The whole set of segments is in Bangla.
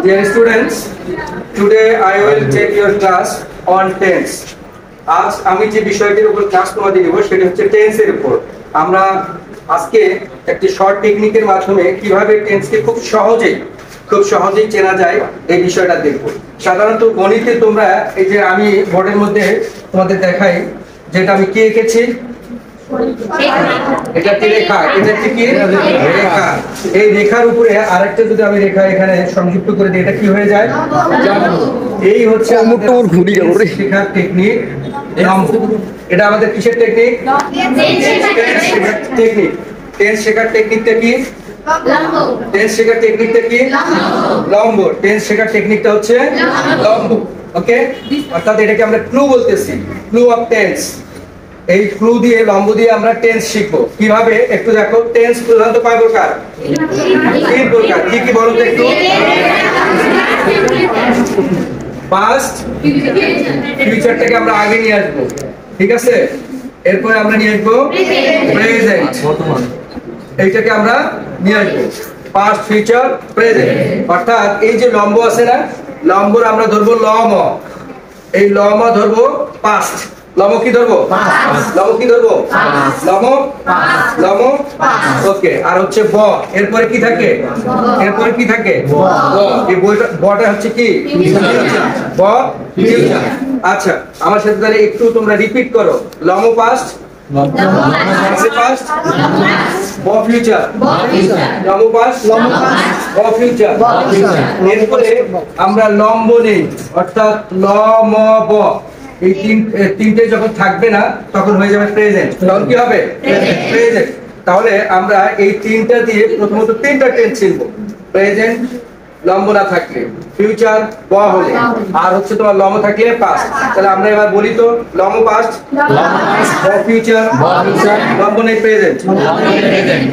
Dear students, today I will take your class on tense. আজ আমি যে বিষয়টির উপর ক্লাস তোমাদের দেব সেটা হচ্ছে টেন্সের উপর। আমরা আজকে একটি শর্ট টেকনিকের মাধ্যমে কিভাবে টেন্সকে খুব সহজেই চেনা যায় এই বিষয়টা দেখব। সাধারণত গণিতে তোমরা এই যে আমি বোর্ডের মধ্যে তোমাদের দেখাই যেটা আমি কি এঁকেছি, এটা কি রেখা, এটা কি রেখা। এই রেখার উপরে আরেকটা যদি আমি রেখা এখানে সংযুক্ত করে দিই এটা কি হয়ে যায়, এই হচ্ছে শেখার টেকনিক। এটা আমাদের কিসের টেকনিক? টেকনিক। টেন্স শেখার টেকনিকটা কি? টেন্স শেখার টেকনিকটা কি? লম্ব। টেন্স শেখার টেকনিকটা হচ্ছে লম্ব। ওকে, অর্থাৎ এটাকে আমরা ক্লু বলতেছি, ক্লু অফ টেন্স। এই ক্লু দিয়ে লম্ব দিয়ে আমরা টেন্স শিখবো কিভাবে একটু দেখো। টেন্স প্রধানত কয় প্রকার? তিন প্রকার। কি কি বলো তো একটু? পাস্ট, ফিউচারটাকে আমরা আগে নিয়ে আসবো, ঠিক আছে? এরপরে আমরা নিয়ে আসবো প্রেজেন্ট, এইটাকে আমরা নিয়ে আসবো। Past, future, present. অর্থাৎ এই যে লম্ব আছে না, লম্বর আমরা ধরবো লম, এই লম ধরবো পাস্ট। লম কি ধরবো? লম কি ধরবো? লম। ওকে, আর হচ্ছে ব। এরপরে কি থাকে? এরপরে কি থাকে? ব। এই বটা হচ্ছে কি? ব, ফিউচার। আচ্ছা, আমার সাথে তাহলে একটু তোমরা রিপিট করো। লম পাস্ট, পাস্ট, ব ফিউচার, লম পাস্ট, ব ফিউচার। এরপরে আমরা লম্ব নেই, অর্থাৎ লম ব। এই তিনটে যখন থাকবে না তখন হয়ে যাবে প্রেজেন্ট। তখন কি হবে? প্রেজেন্ট। তাহলে আমরা এই তিনটা দিয়ে প্রথমত তিনটা টেন্স শিখবো। প্রেজেন্ট লম্ব না থাকলে, ফিউচার ব হলে, আর হচ্ছে তোমার লম্ব থাকলে পাস্ট। তাহলে আমরা এবার বলি তো, লম্ব পাস্ট, ব ফিউচার, লম্ব নেই প্রেজেন্ট।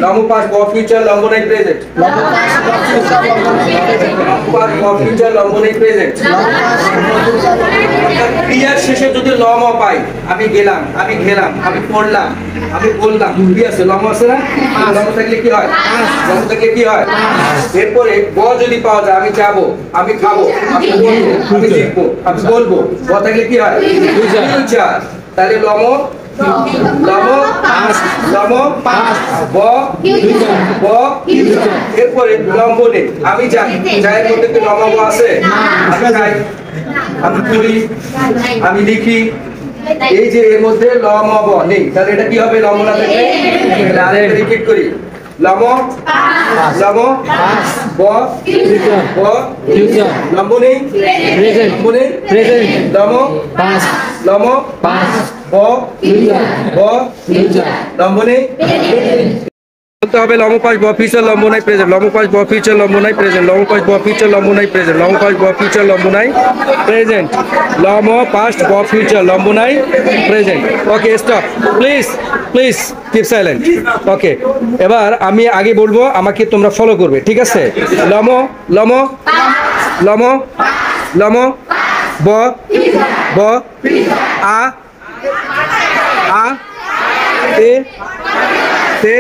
লম্ব পাস্ট, ব ফিউচার, লম্ব নেই প্রেজেন্ট। ফিউচার, লম্ব নেই প্রেজেন্ট। ক্রিয়ার শেষে যদি লম পাই, আমি গেলাম, আমি খেলাম, আমি পড়লাম, আমি বললাম, কি আছে? লম আছে না? লম থাকলে কি হয়? লম থাকলে কি হয়? এরপরে ব যদি পাওয়া যায়, আমি যাবো, আমি খাবো, আমি বলবো, আমি লিখবো, আমি বলবো, ব থাকলে কি হয়? ফিউচার। তাহলে লম, ব, এরপরে লম্ব নেই, আমি যাই, যাইয়ের মধ্যে কি লম্ব আছে? আমি যাই, আমি পড়ি, আমি লিখি, এই যে এর মধ্যে লম ব নেই, তাহলে এটা কি হবে? লম্ব না থাকলে আরেকটা রিপিট করি। লম, ব, লম্ব নেই, লম্ব নেই, লম, ব, লম্ব নেই। বলতে হবে লম পাস ব ফিউচার লম্ব নাই প্রেজেন্ট, লম পাস ব ফিউচার লম্ব নাই প্রেজেন্ট, লম পাস ব ফিউচার লম্ব নাই প্রেজেন্ট, লম পাস ব ফিউচার লম্ব নাই প্রেজেন্ট, লম পাস্ট ব ফিউচার লম্ব নাই present. Okay, stop, please please keep silent. Okay, এবার আমি আগে বলবো, আমাকে তোমরা ফলো করবে, ঠিক আছে? লম, লম, লম, লম, ব, ব, আ, আ, তে, তে,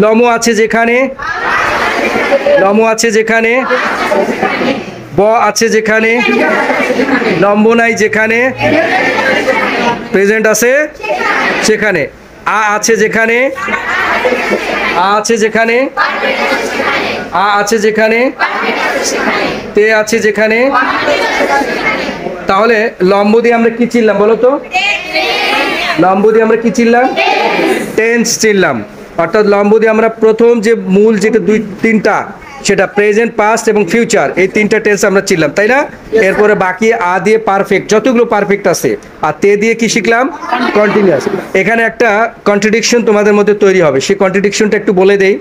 লম আছে যেখানে, লম আছে যেখানে, ব আছে যেখানে, লম্ব নাই যেখানে, প্রেজেন্ট আছে সেখানে, আ আছে যেখানে, আ আছে যেখানে, আ আছে যেখানে, তে আছে যেখানে। তাহলে লম্ব দিয়ে আমরা কি চিনলাম বলো তো? লম্ব দিয়ে আমরা কি চিনলাম? টেন্স চিনলাম। অর্থাৎ লম্ব দিয়ে আমরা প্রথম যে মূল যেটা তিনটা, সেটা প্রেজেন্ট, পাস্ট এবং ফিউচার, এই তিনটা টেন্স আমরা চিনলাম, তাই না? এরপরে বাকি আ দিয়ে পারফেক্ট, যতগুলো পারফেক্ট আছে, আর তে দিয়ে কি শিখলাম? কন্টিনিউয়াস। এখানে একটা কন্ট্রাডিকশন তোমাদের মধ্যে তৈরি হবে, সেই কন্ট্রাডিকশনটা একটু বলে দেই।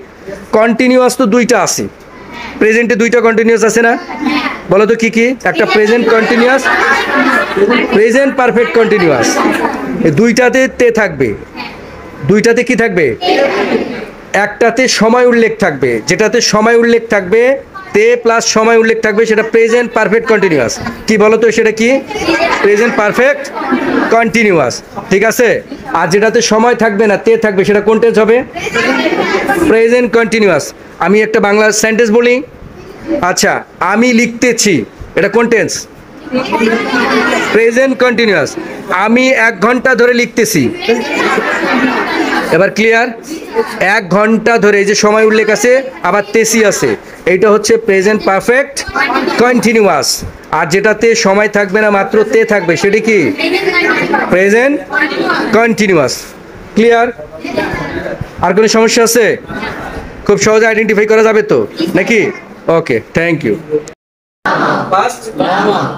কন্টিনিউয়াস তো দুইটা আছে, প্রেজেন্টে দুইটা কন্টিনিউয়াস আছে না? বলো তো কি কি? একটা present continuous, present perfect continuous. এই দুইটাতে তে থাকবে, দুইটাতে কি থাকবে? একটাতে সময় উল্লেখ থাকবে, যেটাতে সময় উল্লেখ থাকবে, তে প্লাস সময় উল্লেখ থাকবে, সেটা প্রেজেন্ট পারফেক্ট কন্টিনিউয়াস। কি বলো তো সেটা কি? প্রেজেন্ট পারফেক্ট কন্টিনিউয়াস, ঠিক আছে? আর যেটাতে সময় থাকবে না, তে থাকবে, সেটা কোন টেন্স হবে? Present continuous. আমি একটা বাংলা সেন্টেন্স বলি, আচ্ছা, আমি লিখতেছি, এটা কোন টেন্স? Present continuous. আমি 1 ঘন্টা ধরে লিখতেছি। এবার ক্লিয়ার? 1 ঘন্টা ধরে, এই যে সময় উল্লেখ আছে, আবার তেসি আছে, এইটা হচ্ছে প্রেজেন্ট পারফেক্ট কন্টিনিউয়াস। আর যেটাতে সময় থাকবে না, মাত্র তে থাকবে, সেটা কি? Present continuous. ক্লিয়ার? আর কোনো সমস্যা আছে? খুব সহজে আইডেন্টিফাই করা যাবে তো নাকি? Okay, thank you. Past,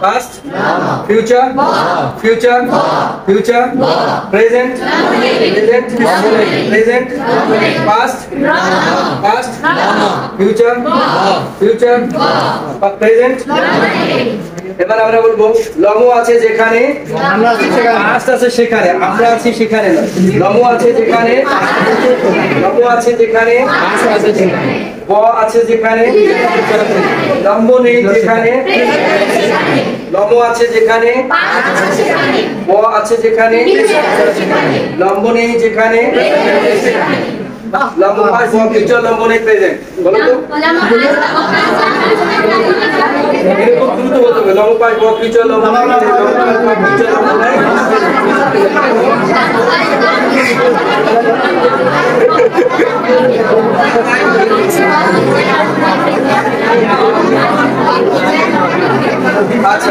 past, future, future, future, present, present, present, past, past, future, future, present. এবার আমরা বলবো লমো আছে যেখানে, পাস্ট আছে সেখানে, আমরা আছি সেখানে না। লমো আছে যেখানে, লমো আছে যেখানে, ব আছে যেখানে, লম্ব নেই যেখানে, লম্ব আছে যেখানে, ব আছে যেখানে, লম্ব নেই যেখানে, লম্ব পাস্ট ব ফিউচার, লম্ব নেই প্রেজেন্ট। বলো তো, এরকম দ্রুত বলতে হবে। লম্ব পাস্ট ব ফিউচার, লম্ব নেই প্রেজেন্ট, লম্ব পাস্ট ব ফিউচার, লম্ব নেই। আচ্ছা,